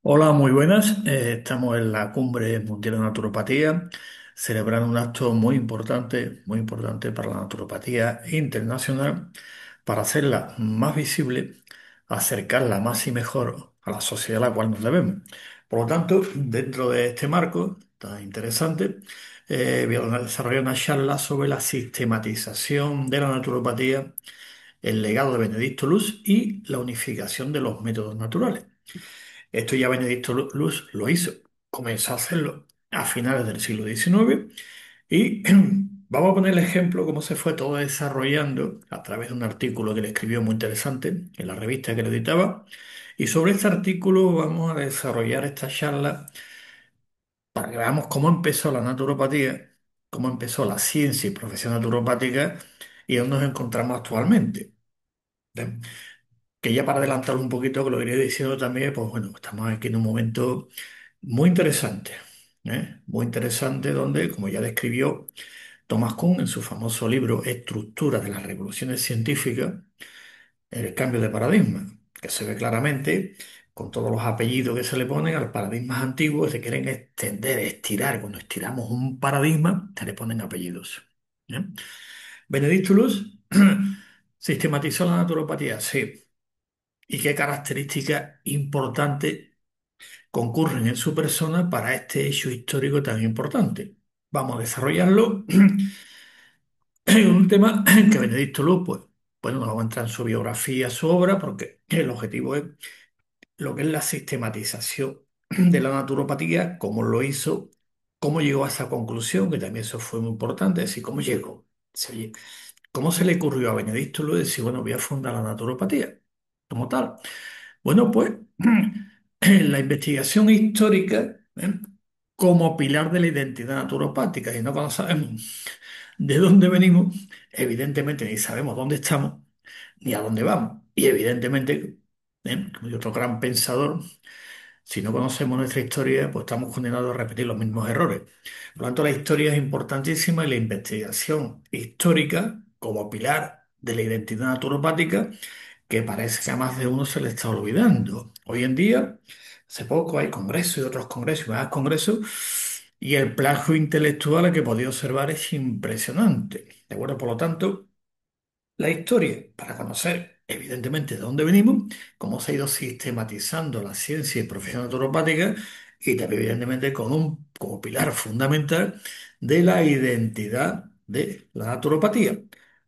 Hola, muy buenas. Estamos en la Cumbre Mundial de Naturopatía, celebrando un acto muy importante para la naturopatía internacional, para hacerla más visible, acercarla más y mejor a la sociedad a la cual nos debemos. Por lo tanto, dentro de este marco tan interesante, voy a desarrollar una charla sobre la sistematización de la naturopatía, el legado de Benedicto Luz y la unificación de los métodos naturales. Esto ya Benedicto Luz lo hizo, comenzó a hacerlo a finales del siglo XIX y vamos a poner el ejemplo cómo se fue todo desarrollando a través de un artículo que le escribió muy interesante en la revista que le editaba. Y sobre este artículo vamos a desarrollar esta charla para que veamos cómo empezó la naturopatía, cómo empezó la ciencia y profesión naturopática y dónde nos encontramos actualmente. ¿Ven? Que ya para adelantar un poquito, que lo iré diciendo también, pues bueno, estamos aquí en un momento muy interesante, muy interesante donde, como ya describió Thomas Kuhn en su famoso libro Estructura de las revoluciones científicas, el cambio de paradigma, que se ve claramente con todos los apellidos que se le ponen al paradigmas antiguos, se quieren extender, estirar. Cuando estiramos un paradigma, se le ponen apellidos. ¿Eh? Benedicto Luz sistematizó la naturopatía, sí. ¿Y qué características importantes concurren en su persona para este hecho histórico tan importante? Vamos a desarrollarlo en un tema que Benedicto Luz, pues, bueno, no vamos a entrar en su biografía, su obra, porque el objetivo es lo que es la sistematización de la naturopatía, cómo lo hizo, cómo llegó a esa conclusión, que también eso fue muy importante, es decir, cómo llegó. Sí, ¿cómo se le ocurrió a Benedicto Luz decir, bueno, voy a fundar la naturopatía como tal? Bueno, pues la investigación histórica, como pilar de la identidad naturopática, y no cuando sabemos de dónde venimos, evidentemente ni sabemos dónde estamos ni a dónde vamos. Y evidentemente, como hay otro gran pensador, si no conocemos nuestra historia, pues estamos condenados a repetir los mismos errores. Por lo tanto, la historia es importantísima y la investigación histórica como pilar de la identidad naturopática que parece que a más de uno se le está olvidando. Hoy en día, hace poco hay congresos y otros congresos y más congresos, y el plagio intelectual que he podido observar es impresionante. ¿De acuerdo? Por lo tanto, la historia, para conocer evidentemente de dónde venimos, cómo se ha ido sistematizando la ciencia y profesión naturopática, y también evidentemente con un como pilar fundamental de la identidad de la naturopatía.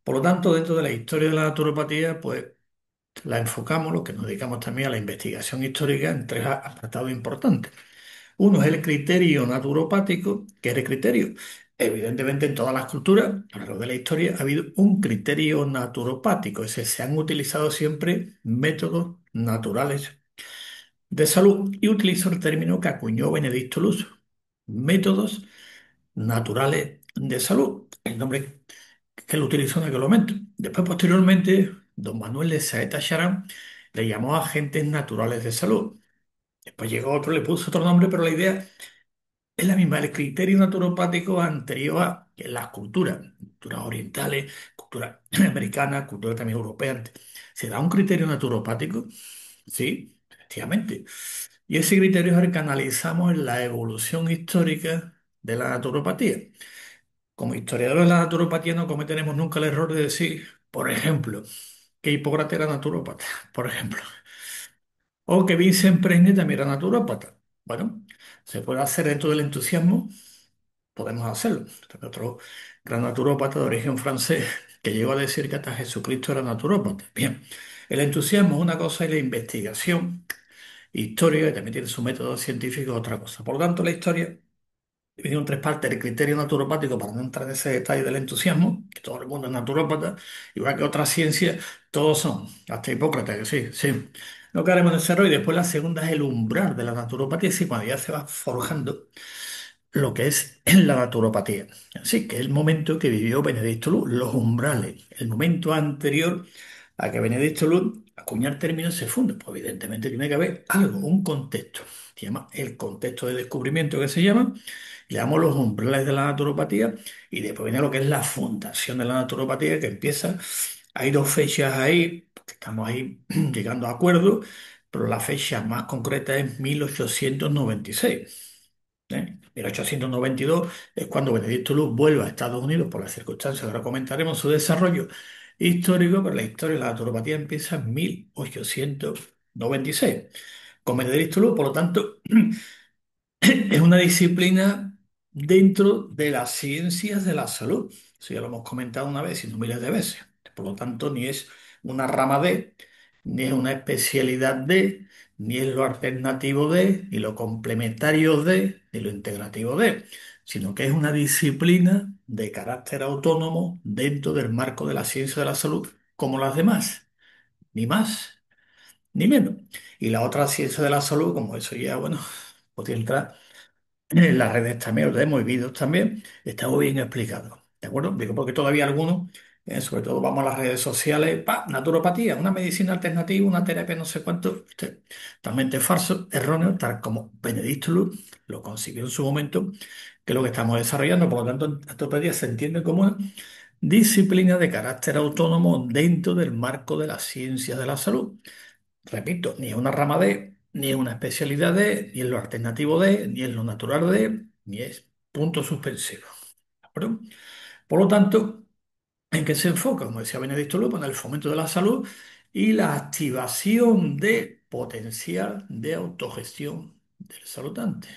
Por lo tanto, dentro de la historia de la naturopatía, pues la enfocamos, lo que nos dedicamos también a la investigación histórica en tres apartados importantes. Uno es el criterio naturopático, que es el criterio. Evidentemente, en todas las culturas, a lo largo de la historia, ha habido un criterio naturopático, es decir, se han utilizado siempre métodos naturales de salud y utilizo el término que acuñó Benedicto Luz, métodos naturales de salud, el nombre que lo utilizó en aquel momento. Después, posteriormente, don Manuel de Saeta Charán le llamó agentes naturales de salud. Después llegó otro, le puso otro nombre, pero la idea es la misma. El criterio naturopático anterior a que las culturas orientales, cultura americana, cultura también europea, se da un criterio naturopático, sí, efectivamente. Y ese criterio es el que analizamos en la evolución histórica de la naturopatía. Como historiadores de la naturopatía no cometeremos nunca el error de decir, por ejemplo, que Hipócrates era naturópata, por ejemplo, o que Vincent Presley también era naturópata. Bueno, se puede hacer dentro del entusiasmo, podemos hacerlo. También otro gran naturópata de origen francés que llegó a decir que hasta Jesucristo era naturópata. Bien, el entusiasmo es una cosa y la investigación histórica, que también tiene su método científico, es otra cosa. Por lo tanto, la historia dividido en tres partes: el criterio naturopático, para no entrar en ese detalle del entusiasmo, que todo el mundo es naturópata, igual que otras ciencias, todos son, hasta Hipócrates, que sí, sí. Lo que haremos en ese y después la segunda es el umbral de la naturopatía, sí, cuando ya se va forjando lo que es la naturopatía. Así que el momento que vivió Benedicto Luz, los umbrales, el momento anterior a que Benedicto Luz acuñar términos se funda. Pues evidentemente tiene que haber algo, un contexto. Se llama el contexto de descubrimiento que se llama, le damos los umbrales de la naturopatía y después viene lo que es la fundación de la naturopatía que empieza. Hay dos fechas ahí, porque estamos ahí llegando a acuerdos, pero la fecha más concreta es 1896. 1892 es cuando Benedicto Luz vuelve a Estados Unidos por las circunstancias, ahora comentaremos su desarrollo histórico, pero la historia de la naturopatía empieza en 1896. Con Benedicto Luz, por lo tanto, es una disciplina dentro de las ciencias de la salud. Eso ya lo hemos comentado una vez y no miles de veces. Por lo tanto, ni es una rama de, ni es una especialidad de, ni es lo alternativo de, ni lo complementario de, ni lo integrativo de, sino que es una disciplina de carácter autónomo dentro del marco de la ciencia de la salud, como las demás, ni más ni menos. Y la otra ciencia de la salud, como eso ya, bueno, podría entrar en las redes también, lo hemos vídeos también, está muy bien explicado. ¿De acuerdo? Digo, porque todavía algunos, sobre todo vamos a las redes sociales, naturopatía, una medicina alternativa, una terapia no sé cuánto, totalmente falso, erróneo, tal como Benedicto Luz lo consiguió en su momento, que es lo que estamos desarrollando. Por lo tanto, naturopatía se entiende como una disciplina de carácter autónomo dentro del marco de la ciencia de la salud. Repito, ni es una rama de, ni es una especialidad de, ni es lo alternativo de, ni es lo natural de, ni es punto suspensivo. ¿De acuerdo? Por lo tanto, ¿en qué se enfoca? Como decía Benedicto Lupo, en el fomento de la salud y la activación de potencial de autogestión del saludante.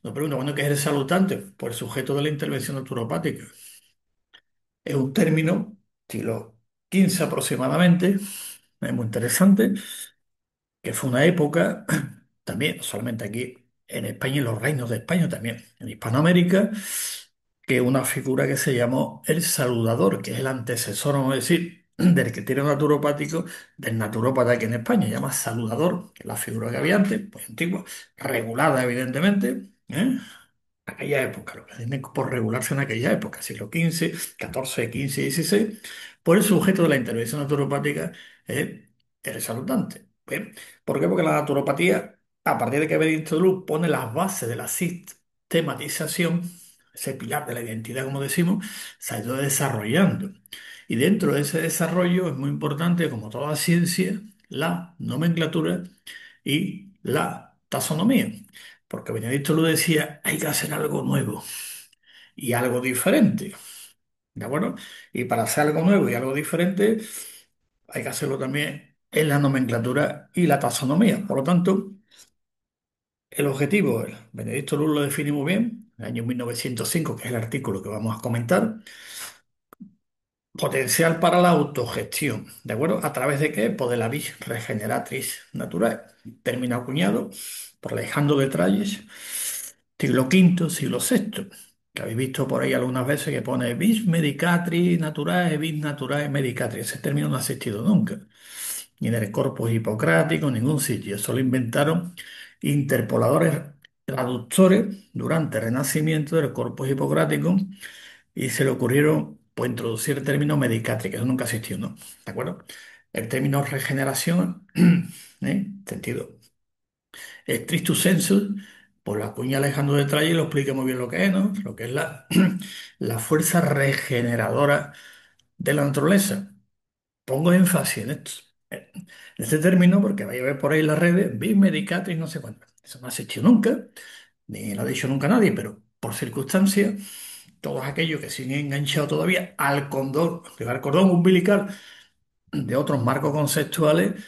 Nos pregunta, bueno, ¿qué es el saludante? Pues el sujeto de la intervención naturopática. Es un término, siglo XV aproximadamente, es muy interesante, que fue una época, también, no solamente aquí en España y en los reinos de España, también en Hispanoamérica, que una figura que se llamó el saludador, que es el antecesor, vamos a decir, del que tiene naturopático, del naturópata aquí en España, se llama saludador, que es la figura que había antes, pues antigua, regulada evidentemente, aquella época, lo que tiene por regularse en aquella época, siglo XV, XIV, XV, XVI, por el sujeto de la intervención naturopática es el saludante. ¿Bien? ¿Por qué? Porque la naturopatía, a partir de que Benedicto Luz pone las bases de la sistematización, ese pilar de la identidad, como decimos, se ha ido desarrollando. Y dentro de ese desarrollo es muy importante, como toda ciencia, la nomenclatura y la taxonomía. Porque Benedicto lo decía, hay que hacer algo nuevo y algo diferente. ¿De acuerdo? Y para hacer algo nuevo y algo diferente, hay que hacerlo también en la nomenclatura y la taxonomía. Por lo tanto, el objetivo, Benedicto Luz lo define muy bien, en el año 1905, que es el artículo que vamos a comentar. Potencial para la autogestión, ¿de acuerdo? ¿A través de qué? Pues de la vis regeneratriz natural. Término acuñado por Alejandro de Tralles, siglo V, siglo VI, que habéis visto por ahí algunas veces que pone vis medicatrix naturae, vis naturae medicatrix. Ese término no ha existido nunca, ni en el Corpus Hipocrático, en ningún sitio. Eso lo inventaron interpoladores traductores durante el Renacimiento del Corpus Hipocrático y se le ocurrieron pues, introducir el término medicatri, que eso nunca existió, ¿no? ¿De acuerdo? El término regeneración, sentido stricto sensu, por la cuña Alejandro de Tralle lo explica muy bien lo que es, ¿no? Lo que es la fuerza regeneradora de la naturaleza. Pongo énfasis en esto, en este término, porque vaya a ver por ahí en las redes, bis medicatrix, no sé cuánto. Eso no ha existido nunca, ni lo ha dicho nunca nadie, pero por circunstancias todos aquellos que siguen enganchados todavía al cordón umbilical de otros marcos conceptuales,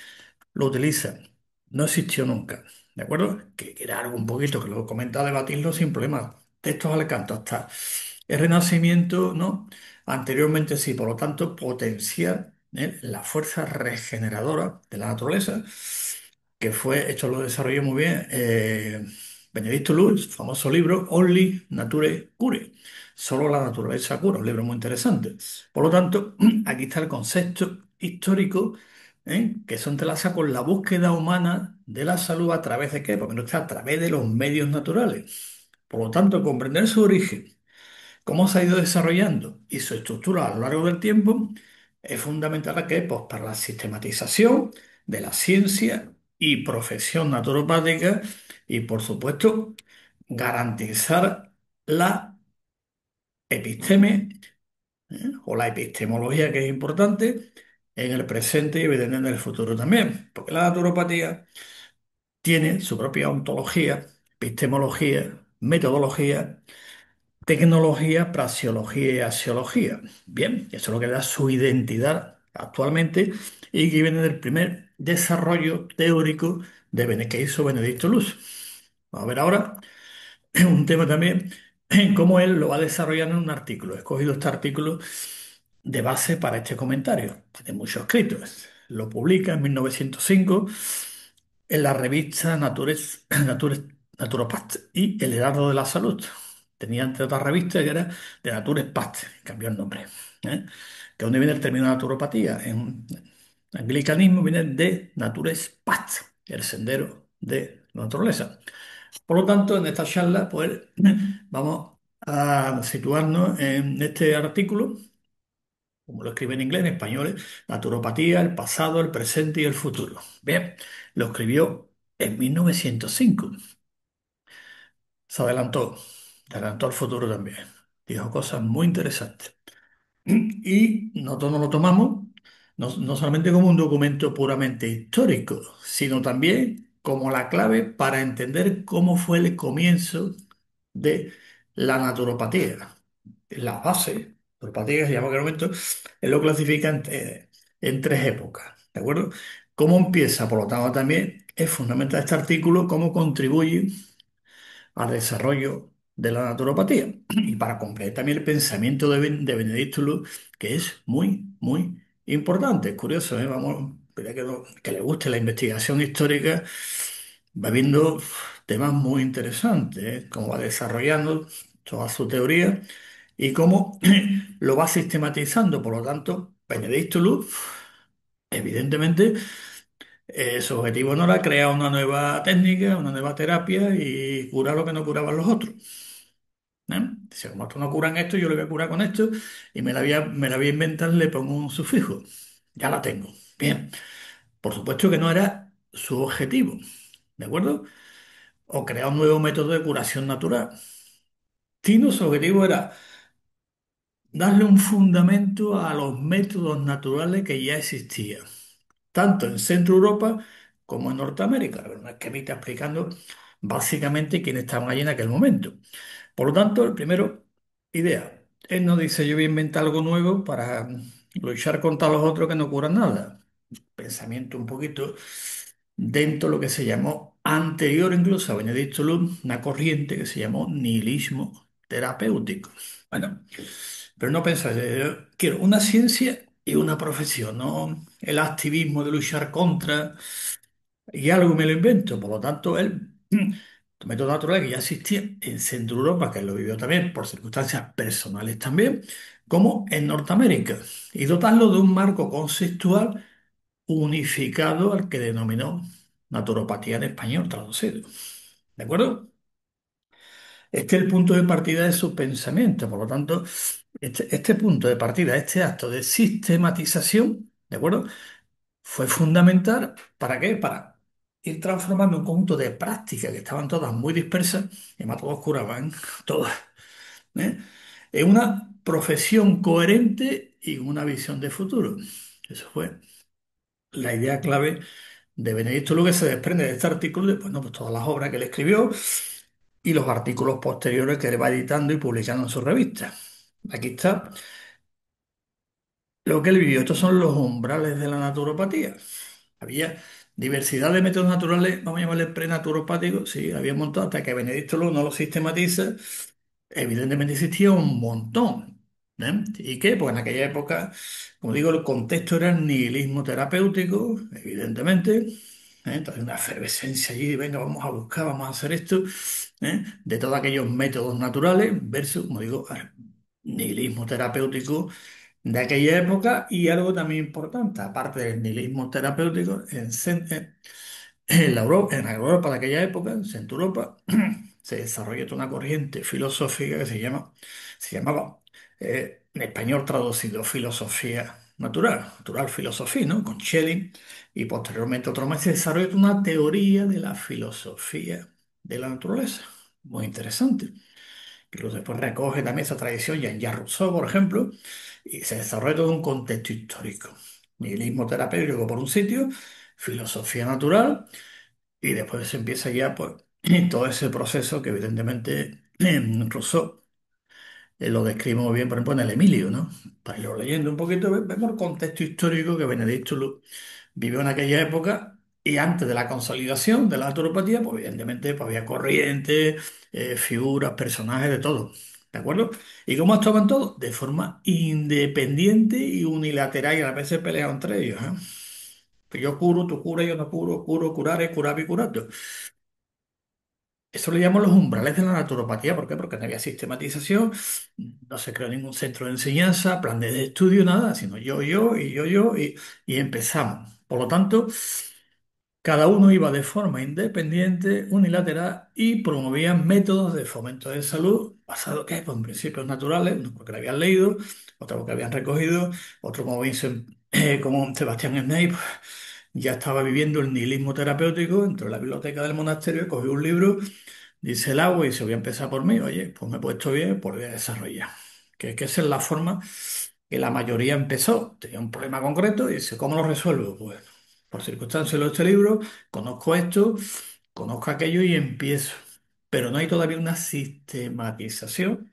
lo utilizan. No existió nunca, ¿de acuerdo? Que era algo un poquito que lo comentaba debatirlo sin problema. Textos al canto hasta el Renacimiento, ¿no? Anteriormente sí, por lo tanto, potenciar la fuerza regeneradora de la naturaleza, que fue, esto lo desarrolló muy bien Benedicto Luz, famoso libro Only Nature Cure, solo la naturaleza cura, un libro muy interesante. Por lo tanto, aquí está el concepto histórico que se entrelaza con la búsqueda humana de la salud a través de qué, porque no está a través de los medios naturales. Por lo tanto, comprender su origen, cómo se ha ido desarrollando y su estructura a lo largo del tiempo es fundamental ¿a qué? Pues para la sistematización de la ciencia y profesión naturopática y, por supuesto, garantizar la episteme o la epistemología, que es importante, en el presente y evidentemente en el futuro también, porque la naturopatía tiene su propia ontología, epistemología, metodología, tecnología, praxeología y axiología. Bien, eso es lo que le da su identidad actualmente y que viene del primer desarrollo teórico que hizo Benedicto Luz. Vamos a ver ahora un tema también en cómo él lo va desarrollando en un artículo. He escogido este artículo de base para este comentario. Tiene muchos escritos. Lo publica en 1905 en la revista Naturopath y El Heraldo de la Salud. Tenía entre otras revistas que era de Naturopath, cambió el nombre. ¿Eh? ¿De dónde viene el término naturopatía? En anglicanismo viene de Natures Path, el sendero de la naturaleza. Por lo tanto, en esta charla, pues vamos a situarnos en este artículo, como lo escribe en inglés, en español, Naturopatía, el pasado, el presente y el futuro. Bien, lo escribió en 1905. Se adelantó al futuro también. Dijo cosas muy interesantes. Y nosotros nos lo tomamos no solamente como un documento puramente histórico, sino también como la clave para entender cómo fue el comienzo de la naturopatía. La base, naturopatía que se llama en aquel momento, él lo clasifica en tres épocas, ¿de acuerdo? ¿Cómo empieza? Por lo tanto, también es fundamental este artículo, cómo contribuye al desarrollo de la naturopatía. Y para comprender también el pensamiento de Benedicto Luz, que es muy, muy importante. Es curioso, ¿eh? Vamos, mira que le guste la investigación histórica, va viendo temas muy interesantes, ¿eh? Cómo va desarrollando toda su teoría y cómo lo va sistematizando. Por lo tanto, Benedicto Luz, evidentemente, su objetivo no era crear una nueva técnica, una nueva terapia y curar lo que no curaban los otros. ¿Eh? Si como estos no curan esto, yo lo voy a curar con esto y me la voy a inventar, le pongo un sufijo. Ya la tengo. Bien. Por supuesto que no era su objetivo, ¿de acuerdo? O crear un nuevo método de curación natural. Sino su objetivo era darle un fundamento a los métodos naturales que ya existían, tanto en Centro Europa como en Norteamérica. Una esquemita explicando básicamente quiénes estaban allí en aquel momento. Por lo tanto, el primero, idea. Él no dice yo voy a inventar algo nuevo para luchar contra los otros que no curan nada. Pensamiento un poquito dentro de lo que se llamó anterior incluso a Benedicto Luz, una corriente que se llamó nihilismo terapéutico. Bueno, pero no pensáis, yo quiero una ciencia y una profesión, no el activismo de luchar contra y algo me lo invento. Por lo tanto, él, método natural que ya existía en Centro Europa, que él lo vivió también por circunstancias personales también, como en Norteamérica, y dotarlo de un marco conceptual unificado al que denominó naturopatía en español traducido. ¿De acuerdo? Este es el punto de partida de su pensamiento. Por lo tanto, este punto de partida, este acto de sistematización, ¿de acuerdo? Fue fundamental, ¿para qué? Para ir transformando un conjunto de prácticas que estaban todas muy dispersas, y además todos curaban, todas, ¿eh? En una profesión coherente y una visión de futuro. Eso fue la idea clave de Benedicto Luque. Se desprende de este artículo, de bueno, pues todas las obras que él escribió y los artículos posteriores que él va editando y publicando en su revista. Aquí está lo que él vivió. Estos son los umbrales de la naturopatía. Había diversidad de métodos naturales, vamos a llamarle prenaturopáticos, sí, había un montón, hasta que Benedicto no lo sistematiza. Evidentemente existía un montón. ¿Eh? ¿Y qué? Pues en aquella época, como digo, el contexto era el nihilismo terapéutico, evidentemente. Entonces, una efervescencia allí, venga, vamos a buscar, vamos a hacer esto, de todos aquellos métodos naturales, versus, como digo, al nihilismo terapéutico de aquella época y algo también importante, aparte del nihilismo terapéutico, en la Europa de aquella época, en Centro Europa, se desarrolló toda una corriente filosófica que se llamaba, en español traducido, filosofía natural, natural filosofía, ¿no? Con Schelling y posteriormente otro más, se desarrolló toda una teoría de la filosofía de la naturaleza, muy interesante. Incluso después recoge también esa tradición Jean-Jacques Rousseau, por ejemplo, y se desarrolla todo un contexto histórico. nihilismo terapéutico por un sitio, filosofía natural, y después se empieza ya pues, todo ese proceso que evidentemente Rousseau lo describe muy bien, por ejemplo, en el Emilio, ¿no? Para irlo leyendo un poquito, vemos el contexto histórico que Benedicto vivió en aquella época y antes de la consolidación de la naturopatía, pues evidentemente pues, había corrientes, figuras, personajes, de todo. ¿De acuerdo? ¿Y cómo actuaban todos? De forma independiente y unilateral y a veces peleaban entre ellos, ¿eh? Que yo curo, tú curas, yo no curo, curo, curare, curavi, curato. Eso le llamamos los umbrales de la naturopatía. ¿Por qué? Porque no había sistematización, no se creó ningún centro de enseñanza, plan de estudio, nada, sino y empezamos. Por lo tanto, cada uno iba de forma independiente, unilateral y promovían métodos de fomento de salud basados ¿qué? Pues, en principios naturales, unos porque lo habían leído, otros porque habían recogido, otro como Vincent, como Sebastián Snape, ya estaba viviendo el nihilismo terapéutico, entró en la biblioteca del monasterio, cogió un libro. Dice el agua y se voy a empezar por mí, oye, pues me he puesto bien, pues voy a desarrollar. Que esa es la forma que la mayoría empezó. Tenía un problema concreto y dice, ¿cómo lo resuelvo? Pues por circunstancias de este libro, conozco esto, conozco aquello y empiezo. Pero no hay todavía una sistematización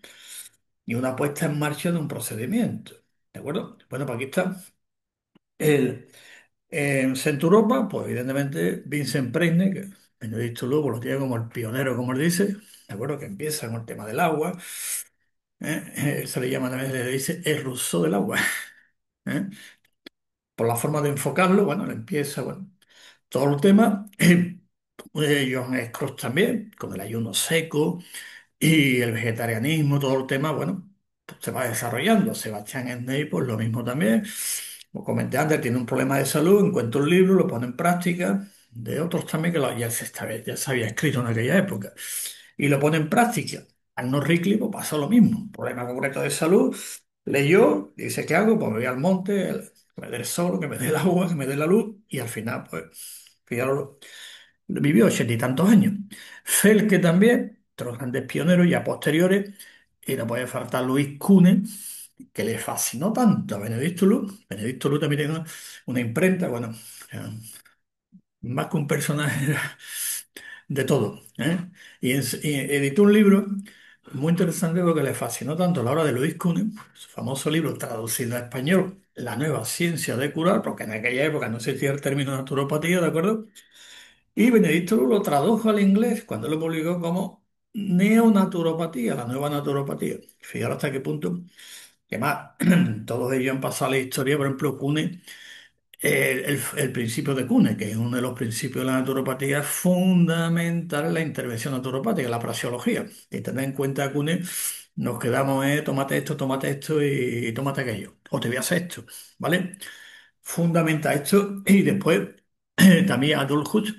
ni una puesta en marcha de un procedimiento. ¿De acuerdo? Bueno, pues aquí está. El, en Centro Europa, pues evidentemente Vincent Preisne, que Benedicto Lugo lo tiene como el pionero, como él dice, ¿de acuerdo? Que empieza con el tema del agua, se le llama también, le dice el Rousseau del agua, ¿eh? Por la forma de enfocarlo, bueno, le empieza, bueno, todo el tema, John Scrooge también, con el ayuno seco, y el vegetarianismo, todo el tema, bueno, pues se va desarrollando. Sebastián Snape, pues lo mismo también. Como comenté antes, tiene un problema de salud, encuentra un libro, lo pone en práctica, de otros también que ya se había escrito en aquella época, y lo pone en práctica. Al no Ripley, pues pasó lo mismo, problema concreto de salud, leyó, dice, ¿qué hago? Pues me voy al monte, que me dé el sol, que me dé el agua, que me dé la luz, y al final, pues, fíjalo, vivió 80 y tantos años. Felke también, otro de los grandes pioneros ya posteriores, y no puede faltar Luis Cune, que le fascinó tanto a Benedicto Luz. Benedicto Luz también tiene una imprenta, bueno, eh, más que un personaje era de todo, ¿eh? Y editó un libro muy interesante porque le fascinó tanto la obra de Luis Cune, su famoso libro traducido a español, La nueva ciencia de curar, porque en aquella época no existía el término naturopatía, ¿de acuerdo? Y Benedicto lo tradujo al inglés cuando lo publicó como neonaturopatía, la nueva naturopatía. Fijaros hasta qué punto, que más, todos ellos han pasado a la historia, por ejemplo, Kuhne, el principio de Kuhne, que es uno de los principios de la naturopatía fundamental en la intervención naturopática, la praseología. Y tener en cuenta Kuhne, nos quedamos, tómate esto y tómate aquello. O te voy a hacer esto, ¿vale? Fundamenta esto y después también Adolf Hus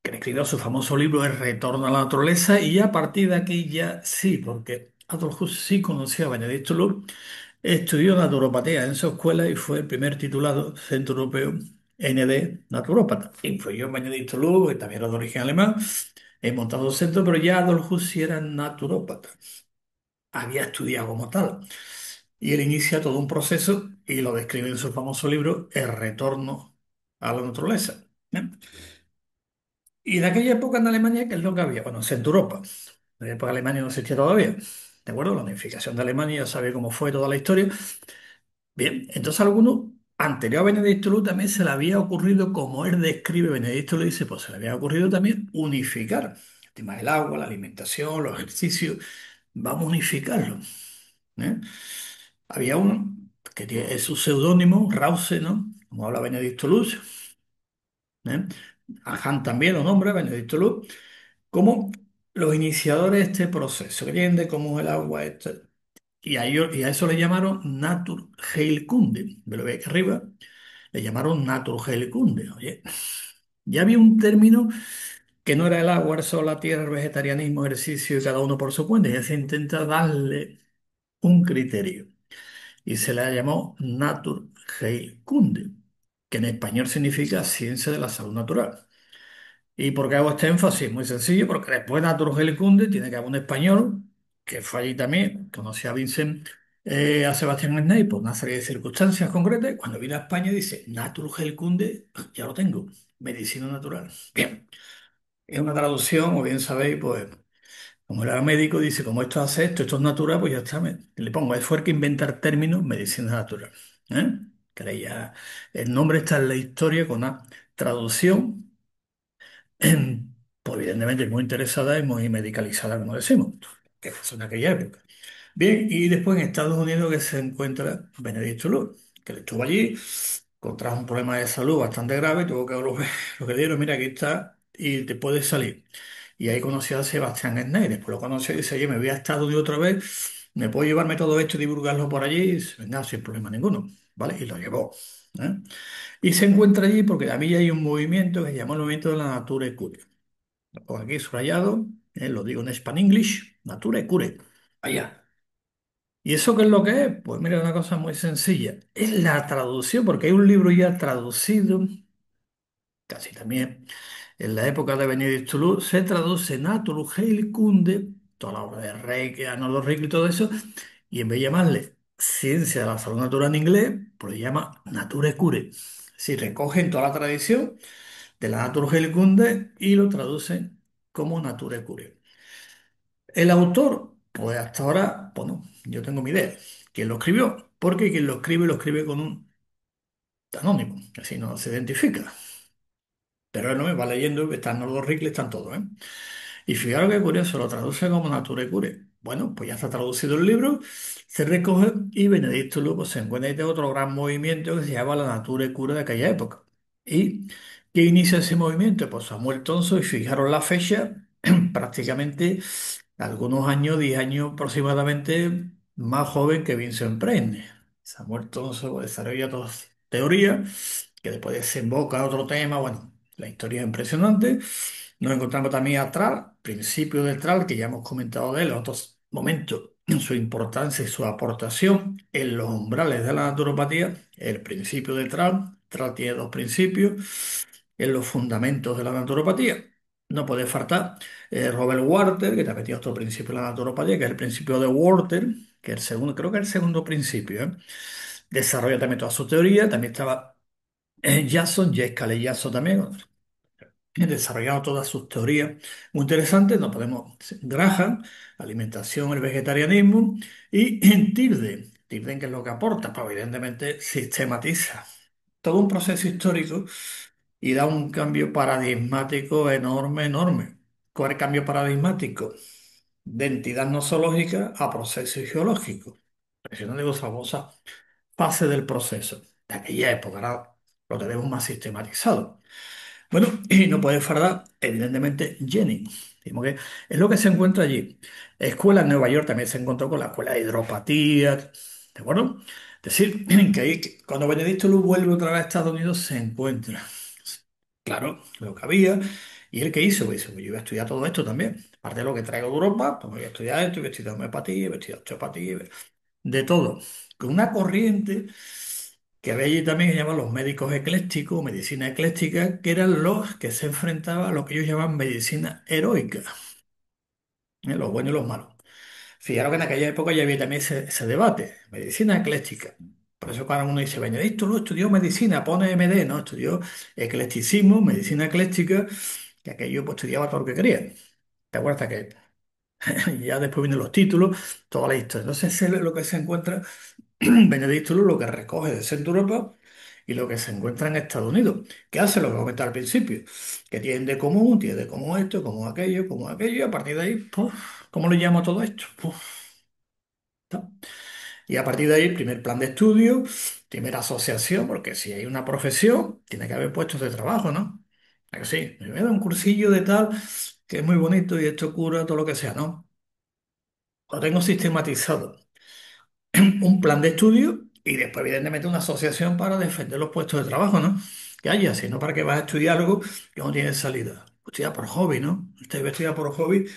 que escribió su famoso libro El retorno a la naturaleza, y a partir de aquí ya sí, porque Adolf Hus sí conocía a Benedicto Luz, estudió naturopatía en su escuela y fue el primer titulado Centro Europeo ND Naturópata. Influyó en Benedicto Luz, que también era de origen alemán, he montado un centro, pero ya Adolf Hus sí era naturópata, había estudiado como tal. Y él inicia todo un proceso y lo describe en su famoso libro El retorno a la naturaleza. ¿Eh? Y en aquella época en Alemania, ¿qué es lo que había? Bueno, en Centro Europa. En la época Alemania no existía todavía. ¿De acuerdo? La unificación de Alemania, ya sabe cómo fue toda la historia. Bien, entonces a alguno anterior a Benedicto Luz también se le había ocurrido, como él describe, Benedicto le dice, pues se le había ocurrido también unificar el tema del agua, la alimentación, los ejercicios. Vamos a unificarlo. ¿Eh? Había uno que tiene es su seudónimo, Rause, ¿no? Como habla Benedicto Luz. ¿Eh? A Han también lo nombra, Benedicto Luz como los iniciadores de este proceso, que tienen de cómo es el agua. Y a eso le llamaron Naturheilkunde. Ve lo ve aquí arriba, le llamaron Naturheilkunde. Oye, ya había un término que no era el agua, el sol, la tierra, el vegetarianismo, ejercicio y cada uno por su cuenta. Ya se intenta darle un criterio. Y se le llamó Naturheilkunde, que en español significa ciencia de la salud natural. ¿Y por qué hago este énfasis? Muy sencillo, porque después de Arturo Gil Conde tiene que haber un español que fue allí también, conocía a Vincent, a Sebastián Sney por una serie de circunstancias concretas. Cuando viene a España dice, Naturheilkunde, ya lo tengo, medicina natural. Bien, es una traducción, o bien sabéis, pues, como era médico, dice, como esto hace esto, esto es natural, pues ya está. Le pongo, él fue el que inventa el término medicina natural. ¿Eh? Que ahí ya, el nombre está en la historia con una traducción, pues evidentemente muy interesada y muy medicalizada, como decimos, que pasó en aquella época. Bien, y después en Estados Unidos que se encuentra Benedicto Luz, que le estuvo allí, contrajo un problema de salud bastante grave, tuvo que lo que le dieron, mira, aquí está, y te puedes salir. Y ahí conoció a Sebastián Sney, después lo conoció y dice, oye, me voy a Estados Unidos otra vez, ¿me puedo llevarme todo esto y divulgarlo por allí? Y dice, venga, sin problema ninguno, ¿vale? Y lo llevó. ¿Eh? Y se encuentra allí porque también hay un movimiento que se llama el movimiento de la Nature Cure. Lo pongo aquí subrayado, lo digo en Span English, Nature Cure. Allá. ¿Y eso qué es lo que es? Pues mira, una cosa muy sencilla. Es la traducción, porque hay un libro ya traducido, casi también en la época de Benedict Toulouse, se traduce Natur Heilkunde, toda la obra de Reich, Arnoldo Reich y todo eso, y en vez de llamarle Ciencia de la Salud Natural en inglés, pues le llama Nature Cure. Si recogen toda la tradición de la Natur Heilkunde y lo traducen como Nature Cure. El autor, pues hasta ahora, bueno, yo tengo mi idea. ¿Quién lo escribió? Porque quien lo escribe con un anónimo, así no se identifica. Pero él no me va leyendo, que están los dos Rickles, están todos, ¿eh? Y fijaros qué curioso, lo traduce como Nature Cure. Bueno, pues ya está traducido el libro, se recoge y Benedicto luego se encuentra este otro gran movimiento que se llama la Nature Cure de aquella época. ¿Y qué inicia ese movimiento? Pues Samuel Tonso, y fijaros la fecha, prácticamente algunos años, 10 años aproximadamente, más joven que Vincent Prenne. Samuel Tonso desarrolla todas teorías que después desemboca a otro tema. Bueno, la historia es impresionante. Nos encontramos también a Tral, principio de Tral, que ya hemos comentado de él en otros momentos, su importancia y su aportación en los umbrales de la naturopatía. El principio de Tral, Tral tiene dos principios en los fundamentos de la naturopatía. No puede faltar Robert Walter, que también tiene otro principio de la naturopatía, que es el principio de Walter, que es el segundo, creo que es el segundo principio. Desarrolla también toda su teoría. También estaba Jason, J. Calais Jason también, desarrollado todas sus teorías muy interesantes. No podemos. Graham, alimentación, el vegetarianismo, y Tilden. Tilden, que es lo que aporta, pues evidentemente sistematiza todo un proceso histórico y da un cambio paradigmático enorme, enorme. ¿Cuál es el cambio paradigmático? De entidad nosológica a proceso geológico. Presionando la famosa fase del proceso. De aquella época, ahora lo tenemos más sistematizado. Bueno, y no puede faltar, evidentemente, Jennings. Digamos que es lo que se encuentra allí. Escuela en Nueva York también se encontró con la escuela de hidropatía, ¿de acuerdo? Es decir, que ahí, cuando Benedicto Luz vuelve otra vez a Estados Unidos, se encuentra, claro, lo que había. ¿Y él qué hizo? Pues dice, pues yo voy a estudiar todo esto también. Aparte de lo que traigo de Europa, pues voy a estudiar esto, voy a estudiar homeopatía, voy a estudiar osteopatía, de todo. Con una corriente que había allí también que llaman los médicos eclécticos, medicina ecléctica, que eran los que se enfrentaban a lo que ellos llaman medicina heroica, los buenos y los malos. Fijaros que en aquella época ya había también ese debate, medicina ecléctica. Por eso cada uno dice, Benedicto no estudió medicina, pone MD, no, estudió eclecticismo, medicina ecléctica, que aquello pues estudiaba todo lo que quería. ¿Te acuerdas que ya después vienen los títulos, toda la historia? Entonces, ese es lo que se encuentra Benedicto Luz, lo que recoge de Centro Europa y lo que se encuentra en Estados Unidos. ¿Qué hace? Lo que comenté al principio, que tienen de común, tiene de común esto, como aquello, y a partir de ahí, ¡puf! ¿Cómo le llamo a todo esto? ¡Puf! ¿Tá? Y a partir de ahí, primer plan de estudio, primera asociación, porque si hay una profesión, tiene que haber puestos de trabajo, ¿no? ¿A que sí? Me voy a dar un cursillo de tal, que es muy bonito y esto cura todo lo que sea, ¿no? Lo tengo sistematizado. Un plan de estudio y después, evidentemente, una asociación para defender los puestos de trabajo, ¿no? Que haya, si no, ¿para qué vas a estudiar algo que no tiene salida? Estudia por hobby, ¿no? Usted va a estudiar por hobby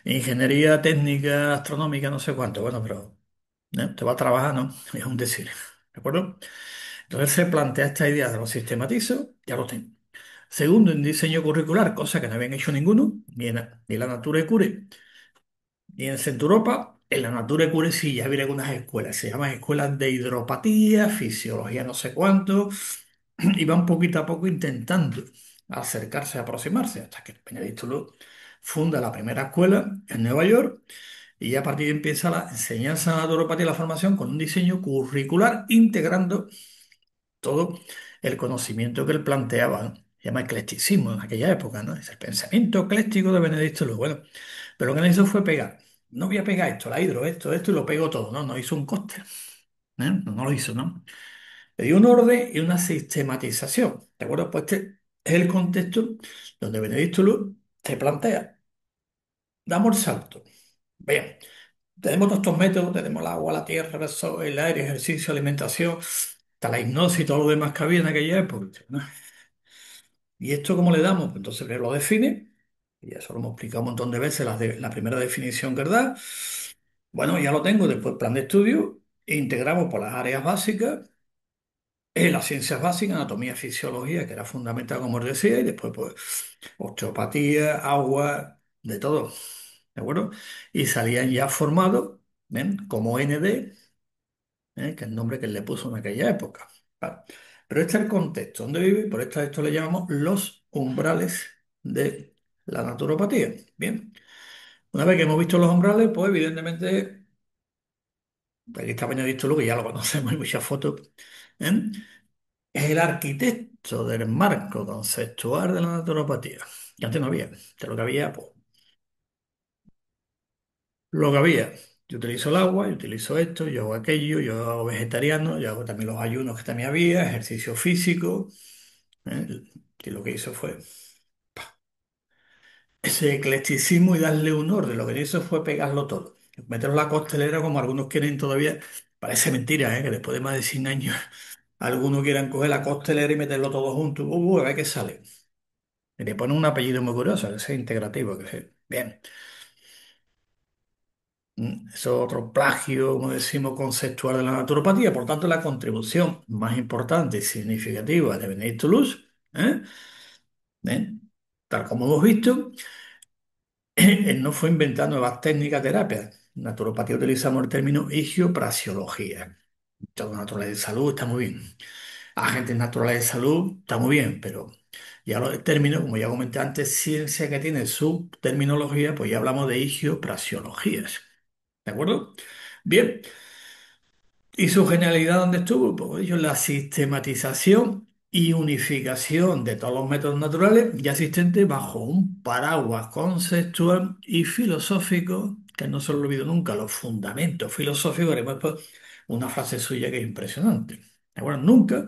ingeniería técnica, astronómica, no sé cuánto, bueno, pero te va a trabajar, ¿no? Es un decir, ¿de acuerdo? Entonces se plantea esta idea de lo sistematizo, ya lo tengo. Segundo, en diseño curricular, cosa que no habían hecho ninguno, ni la Nature Cure, ni en Centroeuropa. en la Natura Cure sí ya había algunas escuelas, se llaman escuelas de hidropatía, fisiología no sé cuánto, y van poquito a poco intentando acercarse, aproximarse, hasta que Benedicto Luz funda la primera escuela en Nueva York y a partir de ahí empieza la enseñanza de naturopatía y la formación con un diseño curricular integrando todo el conocimiento que él planteaba, ¿no? Se llama eclecticismo en aquella época, ¿no? Es el pensamiento ecléctico de Benedicto Luz. Bueno, pero lo que él hizo fue pegar. No voy a pegar esto, la hidro, esto y lo pego todo, ¿no? No hizo un cóctel, ¿eh? No lo hizo, ¿no? Le dio un orden y una sistematización. ¿De acuerdo? Pues este es el contexto donde Benedicto Luz te plantea. Damos el salto. Bien, tenemos todos estos métodos, tenemos el agua, la tierra, el sol, el aire, ejercicio, alimentación, hasta la hipnosis y todo lo demás que había en aquella época, ¿no? ¿Y esto cómo le damos? Pues entonces primero lo define, y eso lo hemos explicado un montón de veces, la primera definición que da. Bueno, ya lo tengo, después plan de estudio, integramos por las áreas básicas, las ciencias básicas, anatomía, fisiología, que era fundamental, como os decía, y después pues osteopatía, agua, de todo, ¿de acuerdo? Y salían ya formados, ¿ven? Como ND, que es el nombre que él le puso en aquella época. Vale. Pero este es el contexto donde vive, por esto le llamamos los umbrales de la naturopatía. Bien, una vez que hemos visto los umbrales, pues evidentemente, aquí está Benedicto Luque, ya lo conocemos, hay muchas fotos, ¿eh? Es el arquitecto del marco conceptual de la naturopatía. Que antes no había, que lo que había, pues, lo que había. Yo utilizo el agua, yo utilizo esto, yo hago aquello, yo hago vegetariano, yo hago también los ayunos que también había, ejercicio físico. Que lo que hizo fue ese eclecticismo y darle un orden. Lo que hizo fue pegarlo todo. Meterlo en la costelera como algunos quieren todavía. Parece mentira, ¿eh? Que después de más de 100 años algunos quieran coger la costelera y meterlo todo junto. A ver qué sale. Y le ponen un apellido muy curioso, ese integrativo. Bien. Eso es otro plagio, como decimos, conceptual de la naturopatía. Por tanto, la contribución más importante y significativa de Benedicto Luz, ¿eh? ¿Eh? Tal como hemos visto. Él no fue inventando nuevas técnicas de terapia. En naturopatía utilizamos el término igioprasiología. Métodos naturales de salud está muy bien. Agentes naturales de salud está muy bien, pero ya los términos, como ya comenté antes, ciencia que tiene su terminología, pues ya hablamos de igioprasiologías. ¿De acuerdo? Bien. ¿Y su genialidad dónde estuvo? Pues ello, la sistematización y unificación de todos los métodos naturales ya existentes bajo un paraguas conceptual y filosófico, que no se lo olvido nunca, los fundamentos filosóficos, haremos después una frase suya que es impresionante. ¿De acuerdo? Nunca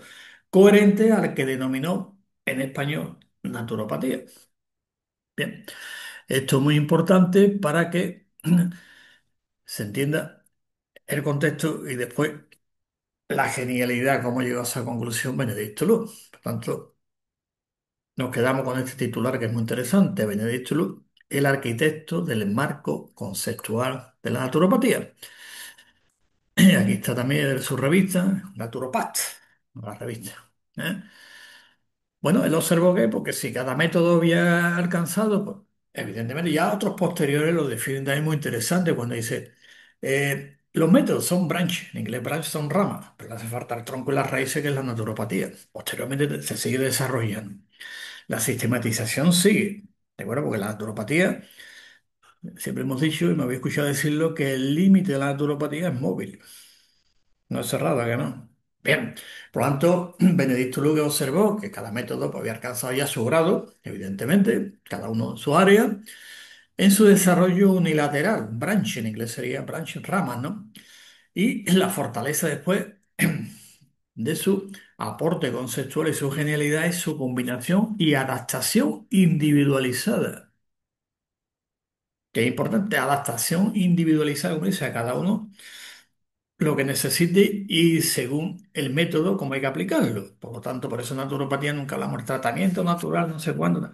coherente al que denominó en español naturopatía. Bien, esto es muy importante para que se entienda el contexto y después la genialidad, cómo llegó a esa conclusión Benedicto Luz. Por tanto, nos quedamos con este titular que es muy interesante, Benedicto Luz, el arquitecto del marco conceptual de la naturopatía. Aquí está también su revista, Naturopath, la revista. ¿Eh? Bueno, él observó que, porque si cada método había alcanzado, pues evidentemente ya otros posteriores lo definen también muy interesante cuando dice, los métodos son branch, en inglés branch son ramas, pero le hace falta el tronco y las raíces que es la naturopatía. Posteriormente se sigue desarrollando. La sistematización sigue, ¿de acuerdo? Porque la naturopatía, siempre hemos dicho, y me había escuchado decirlo, que el límite de la naturopatía es móvil, no es cerrada, que no. Bien, por lo tanto, Benedicto Luque observó que cada método pues, había alcanzado ya su grado, evidentemente, cada uno en su área, en su desarrollo unilateral, branch en inglés sería branch, ramas, ¿no? Y la fortaleza después de su aporte conceptual y su genialidad es su combinación y adaptación individualizada. Que es importante, adaptación individualizada, como dice, a cada uno lo que necesite y según el método, cómo hay que aplicarlo. Por lo tanto, por eso en naturopatía nunca hablamos de tratamiento natural, no sé cuándo. No.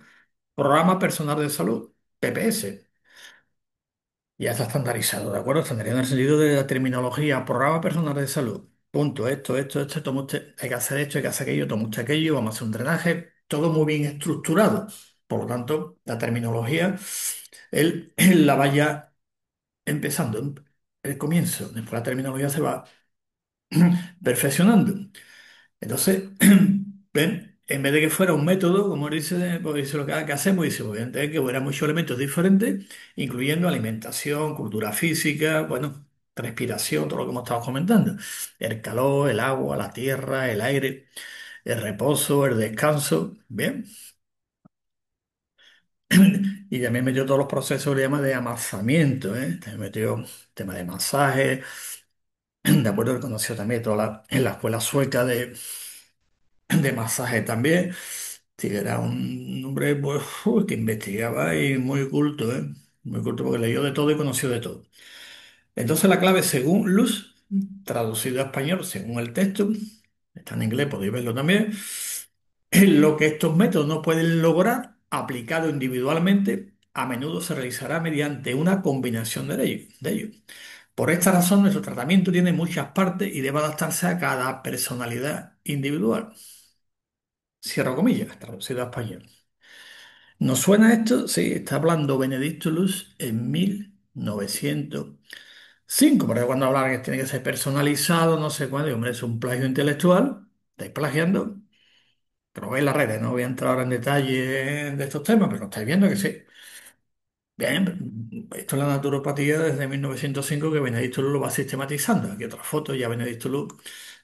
Programa Personal de Salud, PPS. Ya está estandarizado, ¿de acuerdo? Estandarizado en el sentido de la terminología, Programa Personal de Salud. Punto, esto, toma usted, hay que hacer esto, hay que hacer aquello, toma usted aquello, vamos a hacer un drenaje, todo muy bien estructurado. Por lo tanto, la terminología, él la vaya empezando. el comienzo. Después la terminología se va perfeccionando. Entonces, ven, en vez de que fuera un método, como dice, pues dice lo que hacemos, dice, pues, que hubiera muchos elementos diferentes, incluyendo alimentación, cultura física, bueno, respiración, todo lo que hemos estado comentando. El calor, el agua, la tierra, el aire, el reposo, el descanso, bien. Y también metió todos los procesos, le llama de amasamiento, ¿eh? También metió tema de masaje, de acuerdo, él conoció también en la escuela sueca de masaje también. Sí, era un hombre pues, que investigaba y muy culto, ¿eh? Muy culto porque leyó de todo y conoció de todo. Entonces la clave, según Luz, traducido a español, según el texto, está en inglés, podéis verlo también, es lo que estos métodos no pueden lograr, aplicado individualmente, a menudo se realizará mediante una combinación de ellos. Por esta razón, nuestro tratamiento tiene muchas partes y debe adaptarse a cada personalidad individual. Cierro comillas, traducido a español. ¿Nos suena esto? Sí, está hablando Benedicto Luz en 1905, porque cuando hablaba que tiene que ser personalizado, no sé cuándo, y, hombre, es un plagio intelectual, estáis plagiando, pero veis las redes, no voy a entrar ahora en detalle de estos temas, pero estáis viendo que sí. Bien, esto es la naturopatía desde 1905 que Benedicto Luz lo va sistematizando. Aquí otra foto, ya Benedicto Luz,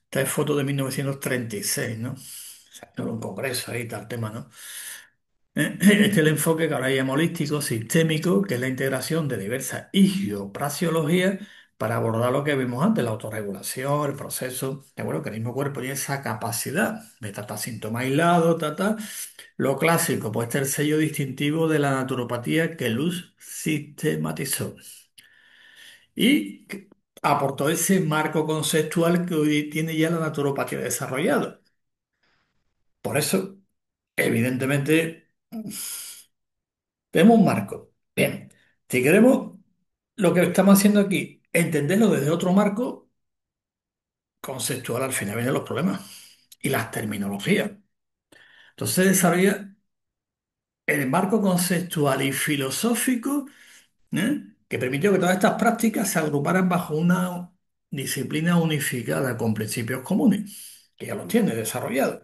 esta es foto de 1936, ¿no? O sea, no era un congreso ahí, tal tema, ¿no? Este es el enfoque que ahora llamo holístico, sistémico, que es la integración de diversas idiopraxiologías para abordar lo que vimos antes, la autorregulación, el proceso. De acuerdo, que el mismo cuerpo tiene esa capacidad de tratar síntomas aislados, Lo clásico, pues este es el sello distintivo de la naturopatía que Luz sistematizó y que aportó ese marco conceptual que hoy tiene ya la naturopatía desarrollado. Por eso, evidentemente. Tenemos un marco. Bien, si queremos, lo que estamos haciendo aquí, entenderlo desde otro marco conceptual, al final vienen los problemas y las terminologías. Entonces se desarrolla el marco conceptual y filosófico, que permitió que todas estas prácticas se agruparan bajo una disciplina unificada con principios comunes, que ya los tiene desarrollados.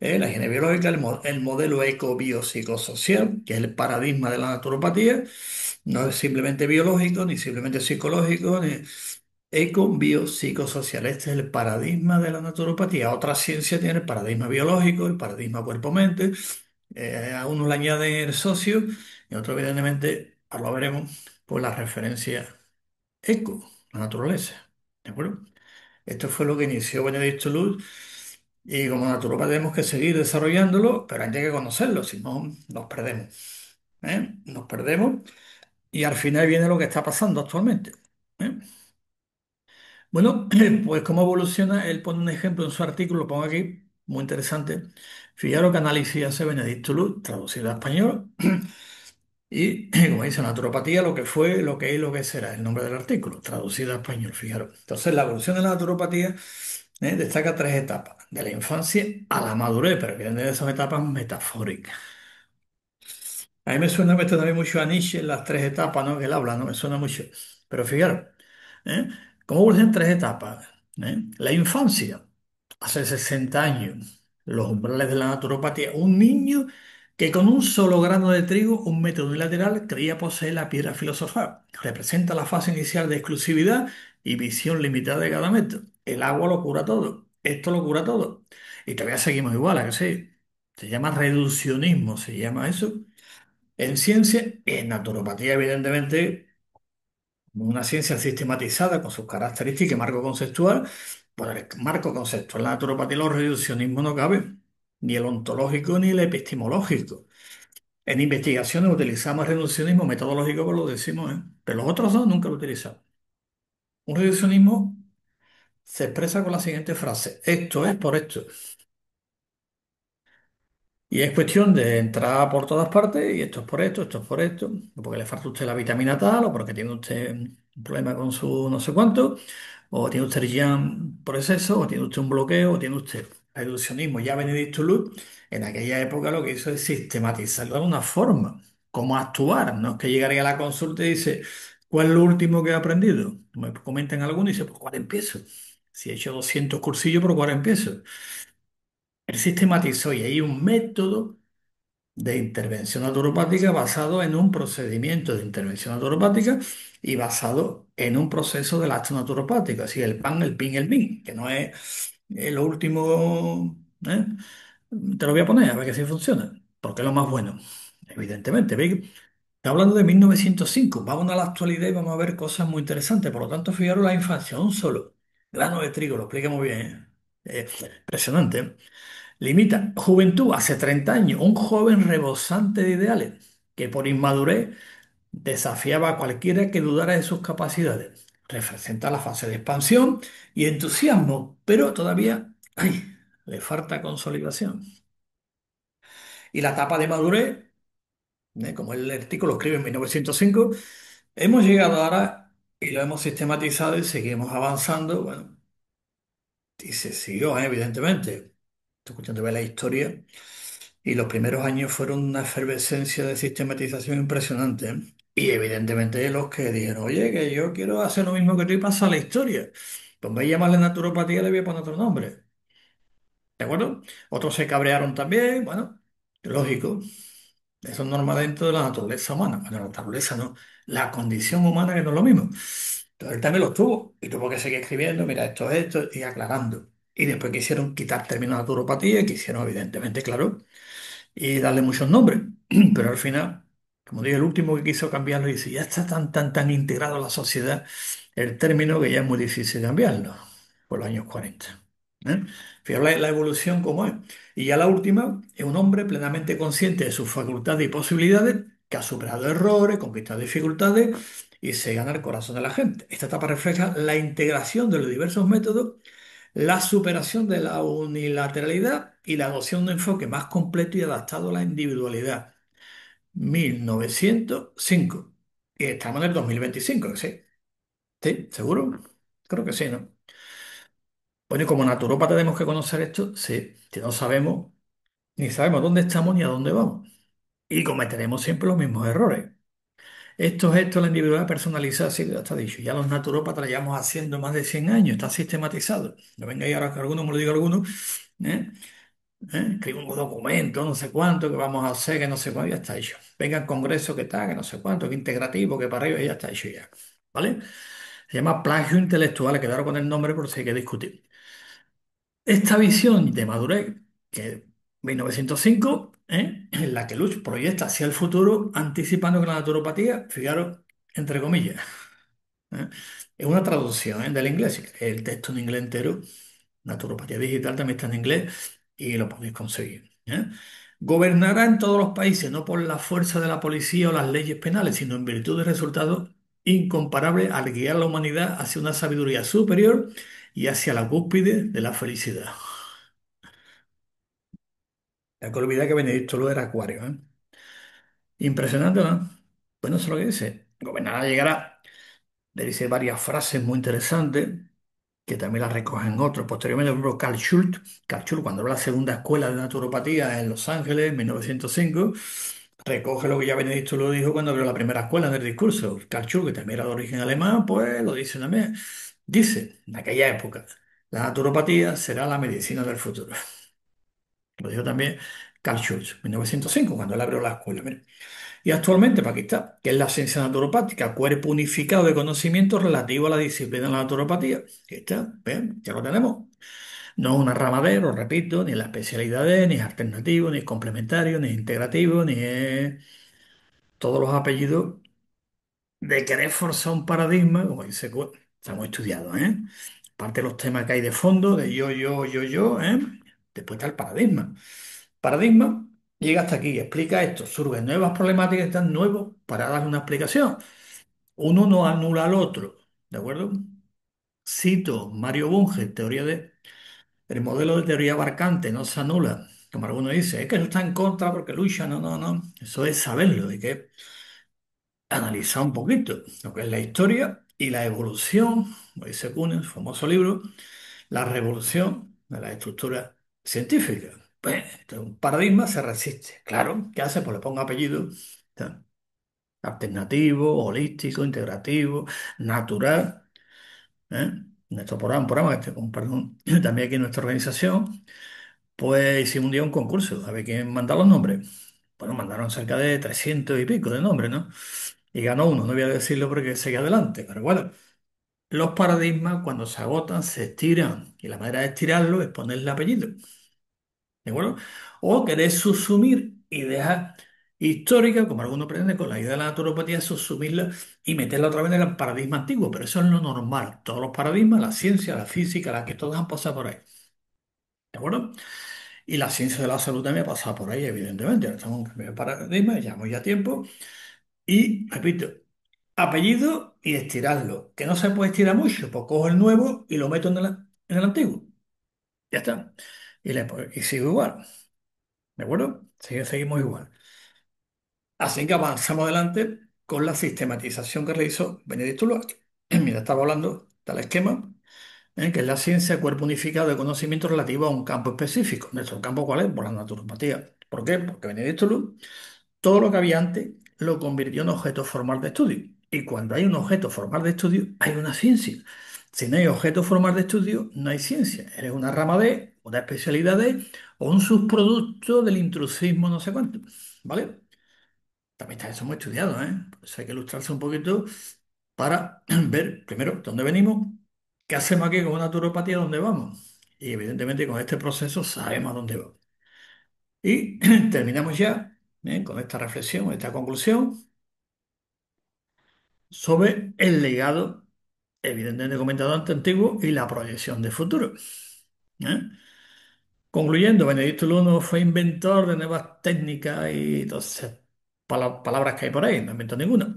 La higiene biológica, el modelo eco-biopsicosocial, que es el paradigma de la naturopatía, no es simplemente biológico, ni simplemente psicológico, ni eco-biopsicosocial. Este es el paradigma de la naturopatía. Otra ciencia tiene el paradigma biológico, el paradigma cuerpo-mente. A uno le añaden el socio y otro, evidentemente, ahora lo veremos, por la referencia eco, la naturaleza. ¿De acuerdo? Esto fue lo que inició Benedicto Luz y como naturópata tenemos que seguir desarrollándolo, pero hay que conocerlo, si no nos perdemos. Nos perdemos y al final viene lo que está pasando actualmente. ¿eh? Bueno, pues cómo evoluciona, él pone un ejemplo en su artículo, lo pongo aquí, muy interesante. Fijaros que análisis hace Benedicto Luz, traducido a español, y como dice, naturopatía, lo que fue, lo que es, lo que será, el nombre del artículo, traducido a español, fijaros. Entonces, la evolución de la naturopatía destaca tres etapas, de la infancia a la madurez, pero evidentemente son etapas metafóricas. A mí me suena esto también mucho a Nietzsche en las tres etapas, ¿no? Que él habla, ¿no? Me suena mucho. Pero fijaros, ¿eh? ¿Cómo evolucionan tres etapas? La infancia, hace 60 años, los umbrales de la naturopatía, un niño que con un solo grano de trigo, un método unilateral, creía poseer la piedra filosofal. Representa la fase inicial de exclusividad y visión limitada de cada método. El agua lo cura todo, esto lo cura todo. Y todavía seguimos igual, ¿a que sí? Se llama reduccionismo, se llama eso. En ciencia, en naturopatía, evidentemente, una ciencia sistematizada con sus características y marco conceptual, pues el marco conceptual, la naturopatía y los reduccionismos no caben, ni el ontológico ni el epistemológico. En investigaciones utilizamos reduccionismo metodológico, pues lo decimos, pero los otros dos nunca lo utilizamos. Un reduccionismo se expresa con la siguiente frase: esto es por esto. Y es cuestión de entrar por todas partes y esto es por esto, o porque le falta a usted la vitamina tal, o porque tiene usted un problema con su no sé cuánto, o tiene usted ya por exceso, o tiene usted un bloqueo, o tiene usted reduccionismo. Ya Benedicto Luz en aquella época lo que hizo es sistematizarlo de una forma, cómo actuar, no es que llegaría a la consulta y dice, ¿Cuál es lo último que he aprendido? Me comentan algunos y dicen, ¿por cuál empiezo? Si he hecho 200 cursillos, ¿por cuál empiezo? Él sistematizó y hay un método de intervención naturopática basado en un procedimiento de intervención naturopática y basado en un proceso del acto naturopático, así el pan, el pin, el min, que no es lo último, ¿eh? Te lo voy a poner a ver que si funciona, porque es lo más bueno, evidentemente. ¿Veis? Está hablando de 1905, vamos a la actualidad y vamos a ver cosas muy interesantes. Por lo tanto, fijaros la infancia, un solo grano de trigo, lo explica muy bien, ¿eh? Impresionante. Limita juventud hace 30 años, un joven rebosante de ideales que por inmadurez desafiaba a cualquiera que dudara de sus capacidades. Representa la fase de expansión y entusiasmo, pero todavía ay, le falta consolidación. Y la etapa de madurez, como el artículo escribe en 1905, hemos llegado ahora y lo hemos sistematizado y seguimos avanzando. Bueno, y se siguió, evidentemente. Es cuestión de ver la historia. Y los primeros años fueron una efervescencia de sistematización impresionante, ¿eh? Y evidentemente los que dijeron, oye, que yo quiero hacer lo mismo que tú y pasar la historia. Pues en vez de llamarle naturopatía, le voy a poner otro nombre. ¿De acuerdo? Otros se cabrearon también. Bueno, lógico. Eso es normal dentro de la naturaleza humana. Bueno, la naturaleza no. La condición humana que no es lo mismo. Entonces él también lo tuvo. Y tuvo que seguir escribiendo, mira, esto es esto, y aclarando. Y después quisieron quitar términos de naturopatía, quisieron, evidentemente, claro, y darle muchos nombres. Pero al final, como dije, el último que quiso cambiarlo dice, ya está tan integrado a la sociedad el término que ya es muy difícil cambiarlo por los años 40. ¿Eh? Fijaos la evolución como es. Y ya la última es un hombre plenamente consciente de sus facultades y posibilidades, que ha superado errores, conquistado dificultades y se gana el corazón de la gente. Esta etapa refleja la integración de los diversos métodos, la superación de la unilateralidad y la adopción de un enfoque más completo y adaptado a la individualidad. 1905. Y estamos en el 2025, ¿sí? ¿Sí? ¿Seguro? Creo que sí, ¿no? Bueno, y como naturópata tenemos que conocer esto, sí, que no sabemos, ni sabemos dónde estamos ni a dónde vamos. Y cometeremos siempre los mismos errores. Esto, la individualidad personalizada, sí, ya está dicho. Ya los naturópatas lo llevamos haciendo más de 100 años, está sistematizado. No venga ahí ahora que alguno me lo diga alguno, ¿eh? Escribo un documento, no sé cuánto, que vamos a hacer, que no sé cuánto, ya está hecho. Venga al Congreso, que tal, que no sé cuánto, que integrativo, que para arriba, ya está hecho ya. ¿Vale? Se llama plagio intelectual, quedaron con el nombre por si hay que discutir. Esta visión de madurez, que es 1905, en la que Luch proyecta hacia el futuro, anticipando que la naturopatía, fijaros, entre comillas, ¿eh? Es una traducción, del inglés, si queréis el texto en inglés entero. Naturopatía digital también está en inglés y lo podéis conseguir, ¿eh? Gobernará en todos los países, no por la fuerza de la policía o las leyes penales, sino en virtud de resultados incomparables al guiar a la humanidad hacia una sabiduría superior y hacia la cúspide de la felicidad. Hay que olvidar que Benedicto lo era acuario, ¿eh? Impresionante, ¿no? Bueno, eso es lo que dice. Gobernará llegará. Le dice varias frases muy interesantes que también las recogen otros. Posteriormente, por ejemplo, Carl Schultz, cuando abrió la segunda escuela de naturopatía en Los Ángeles en 1905, recoge lo que ya Benedicto lo dijo cuando abrió la primera escuela en el discurso. Carl Schultz, que también era de origen alemán, pues lo dice también. Dice, en aquella época, la naturopatía será la medicina del futuro. Lo dijo también Carl Schultz, 1905, cuando él abrió la escuela. Mira. Y actualmente, para aquí está, que es la ciencia naturopática, cuerpo unificado de conocimientos relativo a la disciplina de la naturopatía. Aquí está, ¿ven? Ya lo tenemos. No es una ramadero, repito, ni la especialidad de, ni es alternativo, ni es complementario, ni es integrativo, ni es todos los apellidos de querer forzar un paradigma, como dice, estamos estudiados, ¿eh? Aparte de los temas que hay de fondo, de yo, ¿eh? Después está el paradigma. Paradigma llega hasta aquí, explica esto, surgen nuevas problemáticas, están nuevos para darle una explicación. Uno no anula al otro, ¿de acuerdo? Cito Mario Bunge, teoría de el modelo de teoría abarcante no se anula, como algunos dicen, es que eso está en contra porque lucha, no. Eso es saberlo, hay que analizar un poquito lo que es la historia y la evolución, como dice Kuhn en su famoso libro, la revolución de la estructura científica. Pues, entonces, un paradigma se resiste. Claro, ¿qué hace? Pues le pongo apellido. ¿Está? alternativo, holístico, integrativo, natural. ¿Eh? Nuestro programa, perdón, también aquí en nuestra organización, pues hicimos un día un concurso, a ver quién manda los nombres. Bueno, mandaron cerca de 300 y pico de nombres, ¿no? Y ganó uno, no voy a decirlo porque seguía adelante, pero bueno, los paradigmas cuando se agotan se estiran y la manera de estirarlo es ponerle apellido, ¿de acuerdo? O querer subsumir ideas históricas, como algunos pretenden con la idea de la naturopatía, subsumirla y meterla otra vez en el paradigma antiguo, pero eso es lo normal. Todos los paradigmas, la ciencia, la física, las que todas han pasado por ahí, ¿de acuerdo? Y la ciencia de la salud también ha pasado por ahí, evidentemente. Ahora estamos en un cambio de paradigma, llevamos ya tiempo. Y, repito, apellido y estirarlo. Que no se puede estirar mucho, pues cojo el nuevo y lo meto en el antiguo. Ya está. Y sigo igual. ¿De acuerdo? Seguimos igual. Así que avanzamos adelante con la sistematización que realizó Benedicto Luáquez. Mira, estaba hablando del esquema, que es la ciencia, cuerpo unificado de conocimiento relativo a un campo específico. ¿Nuestro campo cuál es? Por la naturopatía. ¿Por qué? Porque Benedicto Luz todo lo que había antes lo convirtió en objeto formal de estudio. Y cuando hay un objeto formal de estudio, hay una ciencia. Si no hay objeto formal de estudio, no hay ciencia. Eres una rama de, una especialidad de, o un subproducto del intrusismo no sé cuánto. ¿Vale? También está eso muy estudiado, ¿eh? Por eso hay que ilustrarse un poquito para ver, primero, dónde venimos, qué hacemos aquí con una naturopatía, dónde vamos. Y evidentemente con este proceso sabemos a dónde vamos. Y terminamos ya, con esta reflexión, esta conclusión sobre el legado, evidentemente comentado antes, antiguo y la proyección de futuro. ¿Eh? Concluyendo, Benedicto Luno fue inventor de nuevas técnicas y entonces palabras que hay por ahí, no inventó ninguna,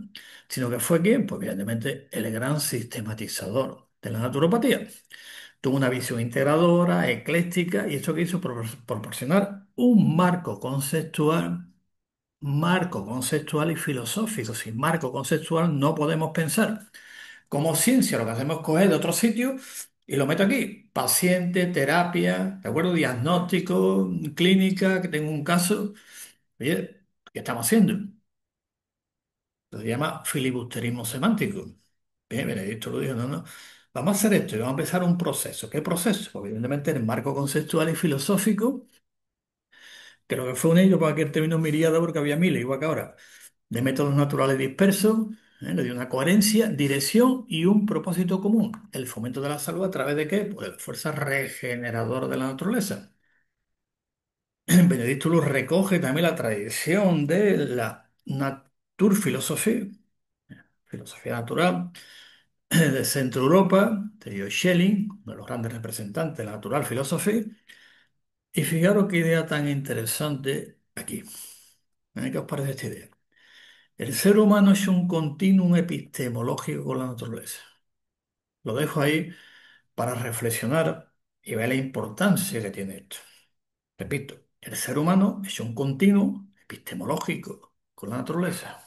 sino que fue quien, pues evidentemente, el gran sistematizador de la naturopatía. Tuvo una visión integradora, ecléctica, y esto que hizo proporcionar un marco conceptual y filosófico. Sin marco conceptual no podemos pensar. Como ciencia, lo que hacemos es coger de otro sitio y lo meto aquí. Paciente, terapia, ¿de acuerdo? Diagnóstico, clínica, que tengo un caso. Oye, ¿qué estamos haciendo? Se llama filibusterismo semántico. Bien, Benedicto lo dijo, no, no. Vamos a hacer esto y vamos a empezar un proceso. ¿Qué proceso? Pues, evidentemente, en el marco conceptual y filosófico, que lo que fue un ello para aquel término miriada, porque había miles, igual que ahora, de métodos naturales dispersos, le dio una coherencia, dirección y un propósito común, el fomento de la salud a través de qué? Pues de la fuerza regeneradora de la naturaleza. Benedicto lo recoge también la tradición de la Naturphilosophie, filosofía natural, de Centro Europa, de Georg Schelling, uno de los grandes representantes de la Natural Philosophy. Y fijaros qué idea tan interesante aquí. ¿Qué os parece esta idea? El ser humano es un continuum epistemológico con la naturaleza. Lo dejo ahí para reflexionar y ver la importancia que tiene esto. Repito, el ser humano es un continuum epistemológico con la naturaleza.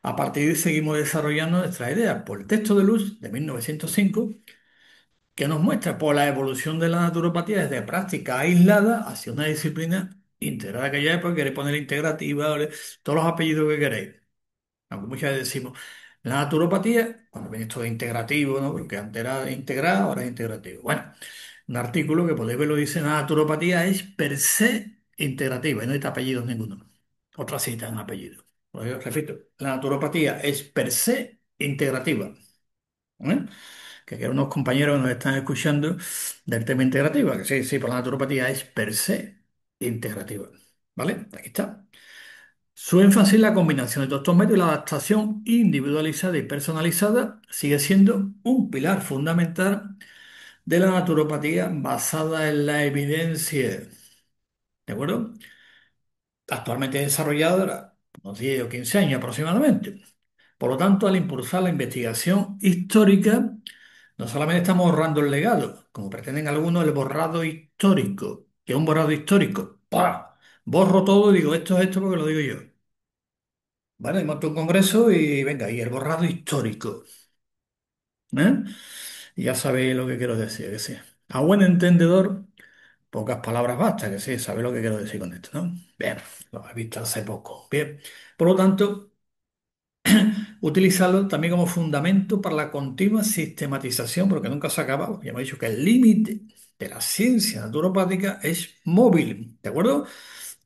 A partir de ahí seguimos desarrollando nuestras ideas por el texto de Luz de 1905, que nos muestra por la evolución de la naturopatía desde práctica aislada hacia una disciplina integrada de aquella época, queréis poner integrativa, ¿vale? Todos los apellidos que queréis. Aunque muchas veces decimos, la naturopatía, cuando viene esto de integrativo, ¿no? Porque antes era integrado, ahora es integrativo. Bueno, un artículo que podéis ver lo dice, la naturopatía es per se integrativa y no hay apellidos ninguno. Otra cita en apellido. Pues yo repito, la naturopatía es per se integrativa. ¿Eh? Que unos compañeros nos están escuchando del tema integrativa, que sí, sí, por la naturopatía es per se integrativa. ¿Vale? Aquí está. Su énfasis en la combinación de todos estos medios y la adaptación individualizada y personalizada sigue siendo un pilar fundamental de la naturopatía basada en la evidencia. ¿De acuerdo? Actualmente desarrollada unos 10 o 15 años aproximadamente. Por lo tanto, al impulsar la investigación histórica, no solamente estamos ahorrando el legado, como pretenden algunos, el borrado histórico, que es un borrado histórico. ¡Pah! Borro todo y digo, esto es esto porque lo digo yo. Vale, monto un congreso y venga, y el borrado histórico. ¿Eh? Y ya sabéis lo que quiero decir, que sí. A buen entendedor, pocas palabras basta, que sí, sabéis lo que quiero decir con esto, ¿no? Bien, lo he visto hace poco. Bien, por lo tanto. Utilizarlo también como fundamento para la continua sistematización, porque nunca se acaba. Ya hemos dicho que el límite de la ciencia naturopática es móvil, ¿de acuerdo?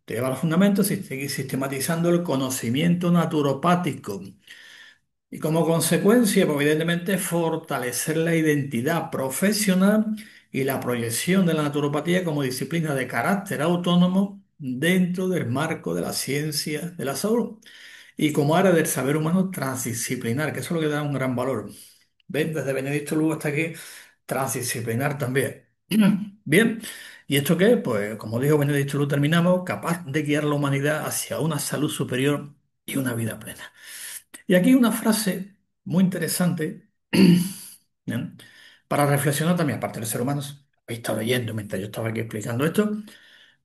Te lleva a los fundamentos y seguir sistematizando el conocimiento naturopático. Y como consecuencia, pues, evidentemente, fortalecer la identidad profesional y la proyección de la naturopatía como disciplina de carácter autónomo dentro del marco de la ciencia de la salud y como área del saber humano transdisciplinar, que eso es lo que da un gran valor. ¿Ven? Desde Benedicto Lugo hasta aquí, transdisciplinar también. Bien, ¿y esto qué? Pues como dijo Benedicto Lugo, terminamos, capaz de guiar a la humanidad hacia una salud superior y una vida plena. Y aquí una frase muy interesante, ¿eh? Para reflexionar también, aparte del ser humano, he estado leyendo mientras yo estaba aquí explicando esto,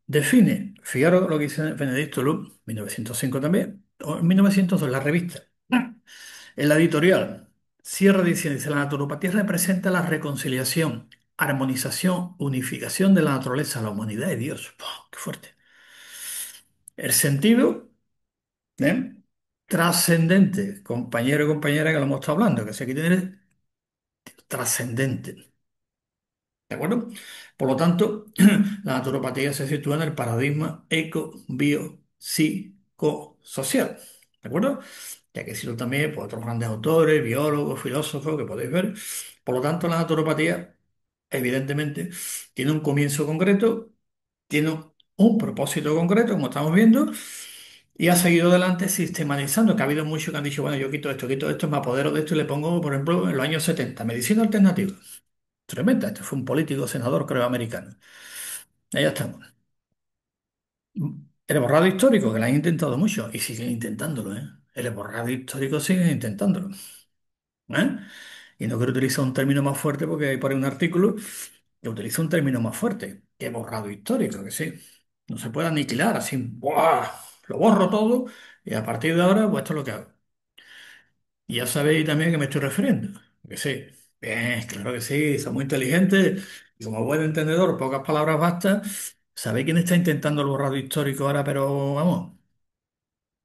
define, fijaros lo que dice Benedicto Lugo, 1905 también, o en 1902, la revista. En la editorial, cierra diciendo, dice, la naturopatía representa la reconciliación, armonización, unificación de la naturaleza, la humanidad y Dios. ¡Puf! ¡Qué fuerte! El sentido, ¿eh? Trascendente, compañero y compañera que lo hemos estado hablando, que si aquí tiene trascendente. ¿De acuerdo? Por lo tanto, la naturopatía se sitúa en el paradigma eco-bio-psico-social. ¿De acuerdo? Ya que cito también por otros grandes autores, biólogos, filósofos que podéis ver. Por lo tanto, la naturopatía, evidentemente, tiene un comienzo concreto, tiene un propósito concreto, como estamos viendo, y ha seguido adelante sistematizando, que ha habido muchos que han dicho, bueno, yo quito esto, me apodero de esto y le pongo, por ejemplo, en los años 70 medicina alternativa. Tremenda, este fue un político, senador, creo, americano. Ahí estamos. El borrado histórico, que lo han intentado mucho y siguen intentándolo, ¿eh? El borrado histórico siguen intentándolo, ¿eh? Y no quiero utilizar un término más fuerte porque hay por ahí un artículo que utiliza un término más fuerte, que borrado histórico, que sí. No se puede aniquilar así, ¡buah! Lo borro todo y a partir de ahora, pues esto es lo que hago. Y ya sabéis también a qué me estoy refiriendo. Que sí. Bien, claro que sí, son muy inteligentes. Y como buen entendedor, pocas palabras bastan. ¿Sabéis quién está intentando el borrado histórico ahora? Pero vamos,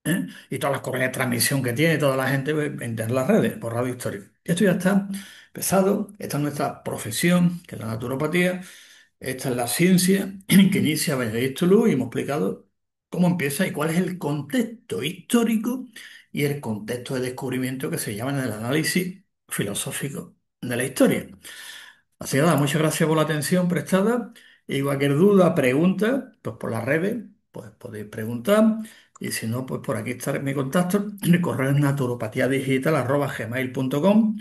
¿eh? Y todas las correas de transmisión que tiene toda la gente pues, en las redes, borrado histórico. Esto ya está pesado. Esta es nuestra profesión, que es la naturopatía. Esta es la ciencia que inicia Benedicto Luz y hemos explicado cómo empieza y cuál es el contexto histórico y el contexto de descubrimiento que se llama en el análisis filosófico de la historia. Así que nada, muchas gracias por la atención prestada y cualquier duda, pregunta, pues por las redes, pues podéis preguntar y si no, pues por aquí está mi contacto, mi correo es naturopatiadigital@gmail.com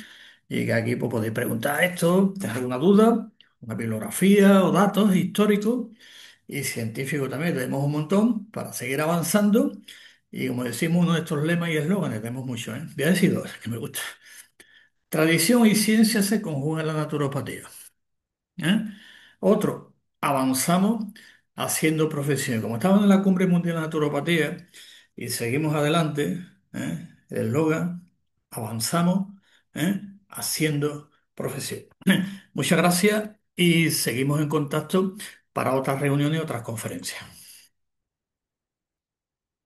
y que aquí pues podéis preguntar esto, tener alguna duda, una bibliografía o datos históricos y científicos también, tenemos un montón para seguir avanzando y como decimos uno de estos lemas y eslóganes, tenemos mucho, ¿eh? Voy a decir dos, que me gusta. Tradición y ciencia se conjugan en la naturopatía. ¿Eh? Otro, avanzamos haciendo profesión. Como estamos en la Cumbre Mundial de Naturopatía y seguimos adelante, el eslogan, avanzamos, haciendo profesión. Muchas gracias y seguimos en contacto para otras reuniones y otras conferencias.